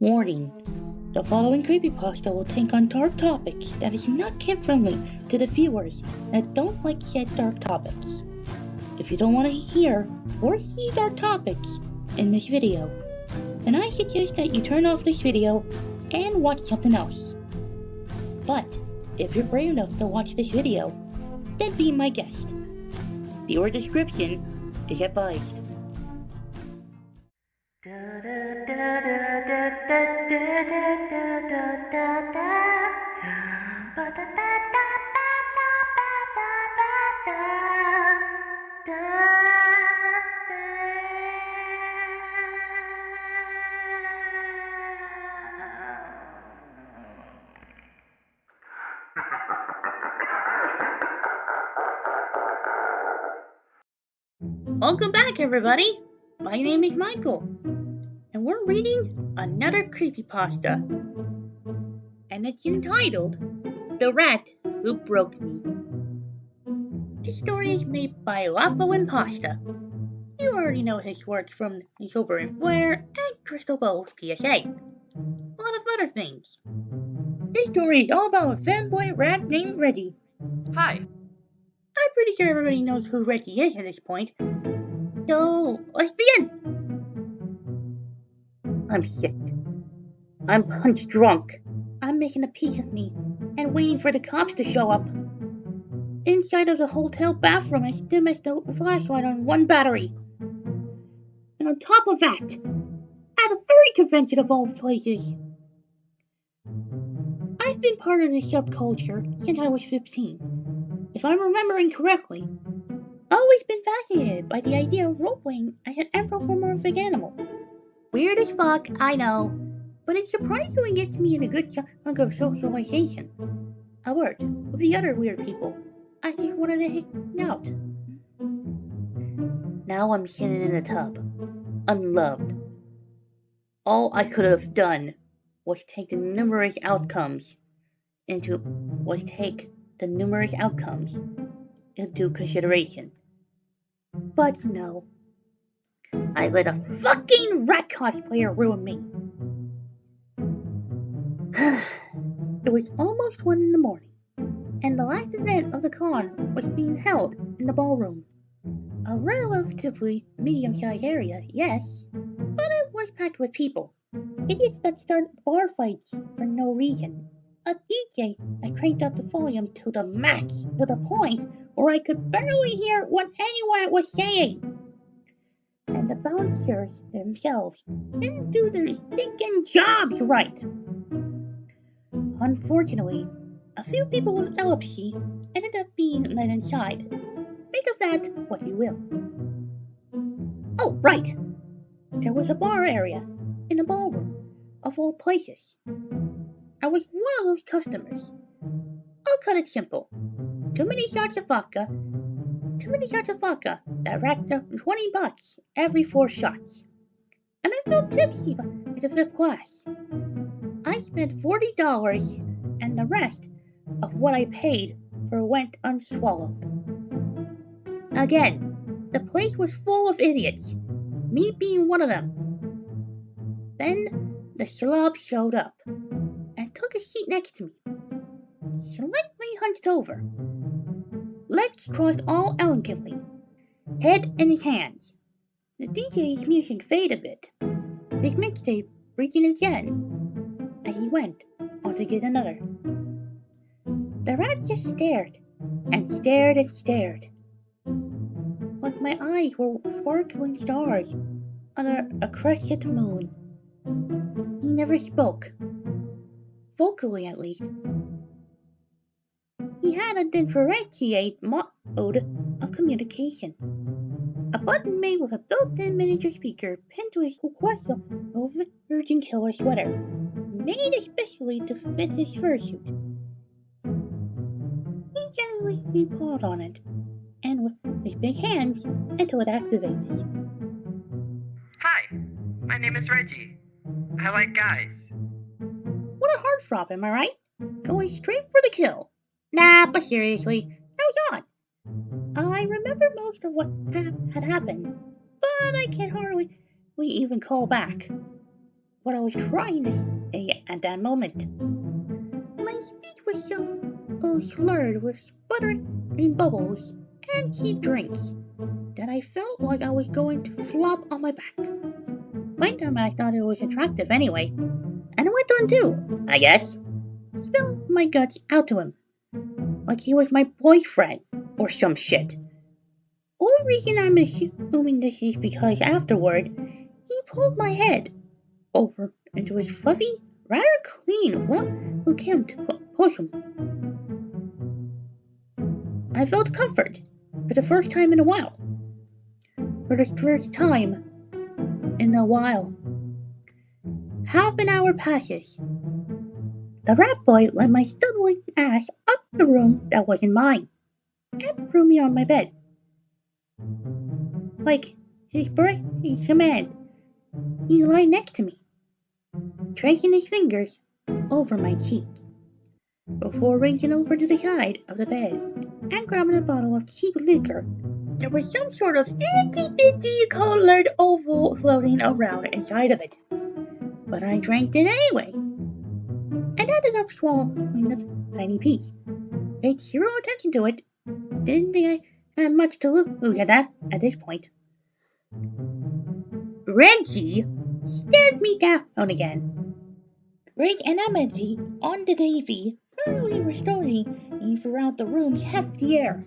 Warning: the following creepypasta will take on dark topics that is not kid-friendly to the viewers that don't like said dark topics. If you don't want to hear or see dark topics in this video, then I suggest that you turn off this video and watch something else. But if you're brave enough to watch this video, then be my guest. Viewer description is advised. Welcome back, everybody! My name is Michael, and we're reading another creepypasta. And it's entitled, The Rat Who Broke Me. This story is made by Lafo and Pasta. You already know his work from Sober and Flair and Crystal Bowl's PSA. A lot of other things. This story is all about a fanboy rat named Reggie. Hi. I'm pretty sure everybody knows who Reggie is at this point. So, let's begin! I'm sick. I'm punch drunk. I'm making a piece of me and waiting for the cops to show up. Inside of the hotel bathroom, I still missed the flashlight on one battery. And on top of that, at a furry convention of all places. I've been part of this subculture since I was 15. If I'm remembering correctly, always been fascinated by the idea of role-playing as an anthropomorphic animal. Weird as fuck, I know, but it surprisingly gets me in a good chunk of socialization. I worked with the other weird people. I just wanted to hang out. Now I'm sitting in a tub, unloved. All I could have done was take the numerous outcomes into consideration. But no. I let a fucking rat cosplayer ruin me. It was almost 1 in the morning, and the last event of the con was being held in the ballroom. A relatively medium-sized area, yes, but it was packed with people. Idiots that start bar fights for no reason. A DJ that cranked up the volume to the max, to the point where I could barely hear what anyone was saying. And the bouncers themselves didn't do their stinking jobs right. Unfortunately, a few people with epilepsy ended up being let inside. Make of that what you will. Oh, right! There was a bar area in the ballroom, of all places. I was one of those customers. I'll cut it simple. Too many shots of vodka that racked up $20 every 4 shots. And I felt tipsy by the 5th glass. I spent $40 and the rest of what I paid for went unswallowed. Again, the place was full of idiots, me being one of them. Then the slob showed up and took a seat next to me, slightly hunched over, legs crossed all elegantly, head in his hands. The DJ's music faded a bit, his mixtape reaching again as he went on to get another. The rat just stared and stared and stared, like my eyes were sparkling stars under a crescent moon. He never spoke, vocally at least. He had a differentiate mode of communication. A button made with a built-in miniature speaker pinned to his Quetzal Virgin Killer sweater, made especially to fit his fursuit. He gently pawed on it, and with his big hands until it activated. Hi, my name is Reggie. I like guys. What a heartthrob, am I right? Going straight for the kill. Nah, but seriously, that was odd. I remember most of what had happened, but I can hardly even call back. what I was trying to say at that moment. My speech was so slurred with sputtering bubbles and cheap drinks that I felt like I was going to flop on my back. By then I thought it was attractive anyway, and I went on too, I guess, spilling my guts out to him, like he was my boyfriend or some shit. Only reason I'm assuming this is because afterward, he pulled my head over into his fluffy, rather clean, well-kempt bosom. I felt comfort for the first time in a while. For the first time in a while. Half an hour passes. The rat boy led my stumbling ass up the room that wasn't mine and threw me on my bed. Like his command, he lay next to me, tracing his fingers over my cheek, before reaching over to the side of the bed and grabbing a bottle of cheap liquor. There was some sort of itty-bitty colored oval floating around inside of it, but I drank it anyway, and ended up swallowing a tiny piece. Paid zero attention to it. Didn't think I had much to look at this point. Reggie stared me down again. Rick and Amity on the TV thoroughly restoring throughout the room's hefty air.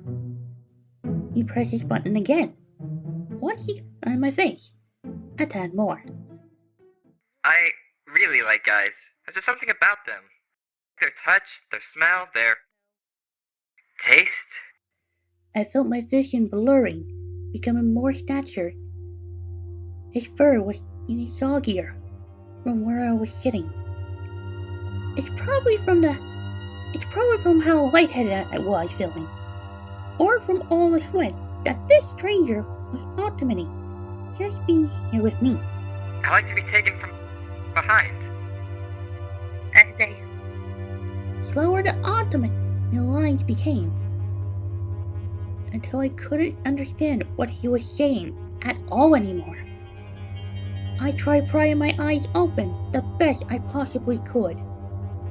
He pressed his button again. Once he on my face. A tad more. I really like guys. There's just something about them. Their touch, their smell, their taste. I felt my vision blurring, becoming more stature. His fur was getting soggier from where I was sitting. It's probably from how lightheaded I was feeling, or from all the sweat that this stranger was ultimately just being here with me. I like to be taken from behind. As they slower the ultimate lines became, until I couldn't understand what he was saying at all anymore. I tried prying my eyes open the best I possibly could,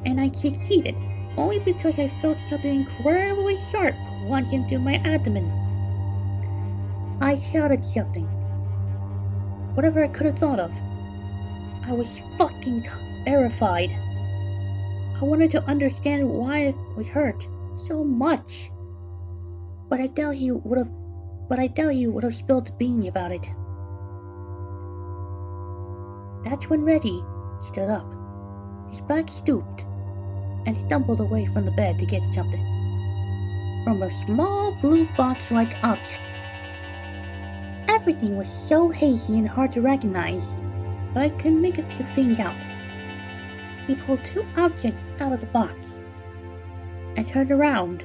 and I succeeded only because I felt something incredibly sharp plunge into my abdomen. I shouted something, whatever I could have thought of. I was fucking terrified. I wanted to understand why I was hurt so much, but I doubt he would have spilled the beans about it. That's when Reggie stood up. His back stooped and stumbled away from the bed to get something from a small blue box-like object. Everything was so hazy and hard to recognize, but I could make a few things out. He pulled two objects out of the box and turned around,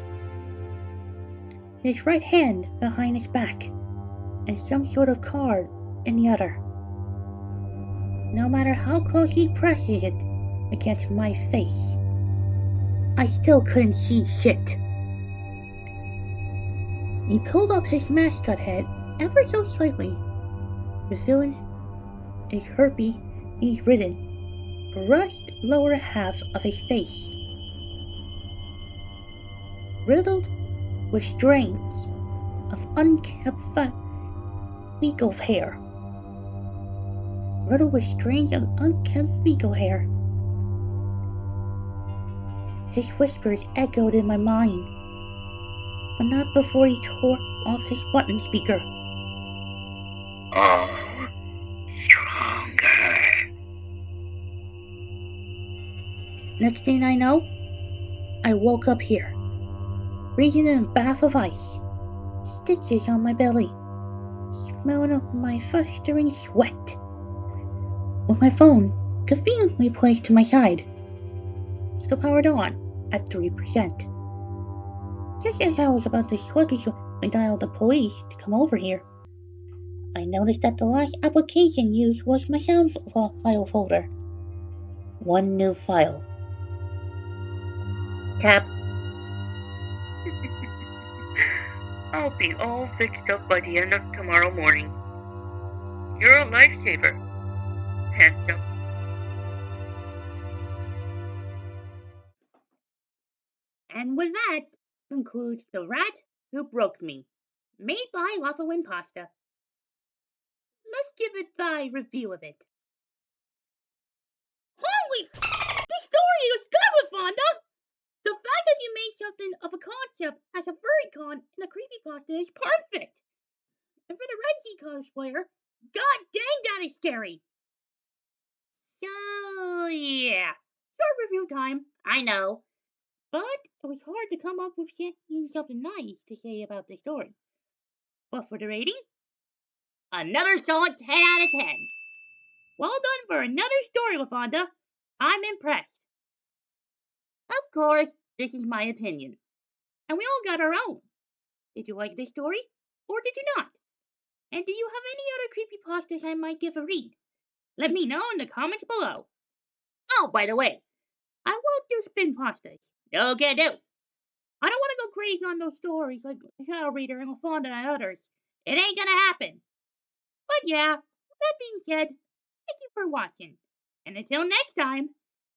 his right hand behind his back and some sort of card in the other. No matter how close he presses it against my face, I still couldn't see shit. He pulled up his mascot head ever so slightly, revealing his herpes-ridden, brushed lower half of his face, riddled with strands of unkempt fecal hair. His whispers echoed in my mind, but not before he tore off his button speaker. Oh, stronger. Next thing I know, I woke up here, freezing in a bath of ice, stitches on my belly, smelling of my festering sweat, with my phone conveniently placed to my side, still powered on at 3%. Just as I was about to sluggishly dial the police to come over here, I noticed that the last application used was my sound file folder. One new file. Tap. I'll be all fixed up by the end of tomorrow morning. You're a lifesaver. Handsome. And with that concludes The Rat Who Broke Me, made by Waffle and Pasta. Let's give it thy review of it. Holy this story is good, Fonda! The fact that you made something of a concept as a furry con in a creepypasta is perfect. And for the Reggie cosplayer, god dang that is scary. So yeah, short review time, I know. But it was hard to come up with something nice to say about the story. But for the rating, another solid 10 out of 10. Well done for another story, LaFonda. I'm impressed. Of course, this is my opinion. And we all got our own. Did you like this story? Or did you not? And do you have any other creepypastas I might give a read? Let me know in the comments below. Oh, by the way, I won't do spin pastas. No can do. I don't want to go crazy on those stories like Shadow Reader and LaFonda and others. It ain't gonna happen. But yeah, that being said, thank you for watching. And until next time,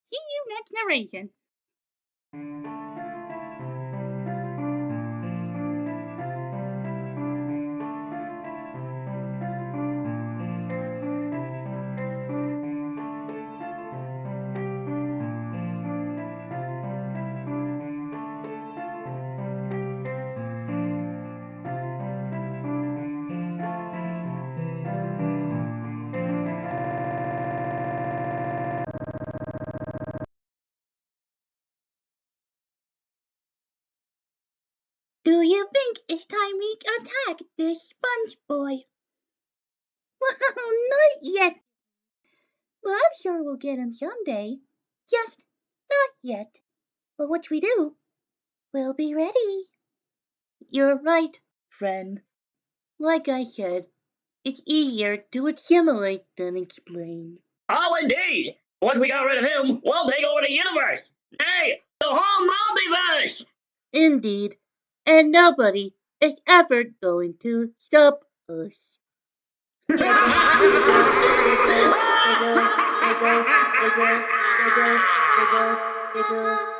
see you next narration. Do you think it's time we attack this sponge boy? Well, not yet. But I'm sure we'll get him someday. Just not yet. But once we do, we'll be ready. You're right, friend. Like I said, it's easier to assimilate than explain. Oh, indeed! Once we got rid of him, we'll take over the universe! Nay, the whole multiverse! Indeed. And nobody is ever going to stop us. Wiggle, wiggle, wiggle, wiggle, wiggle, wiggle, wiggle.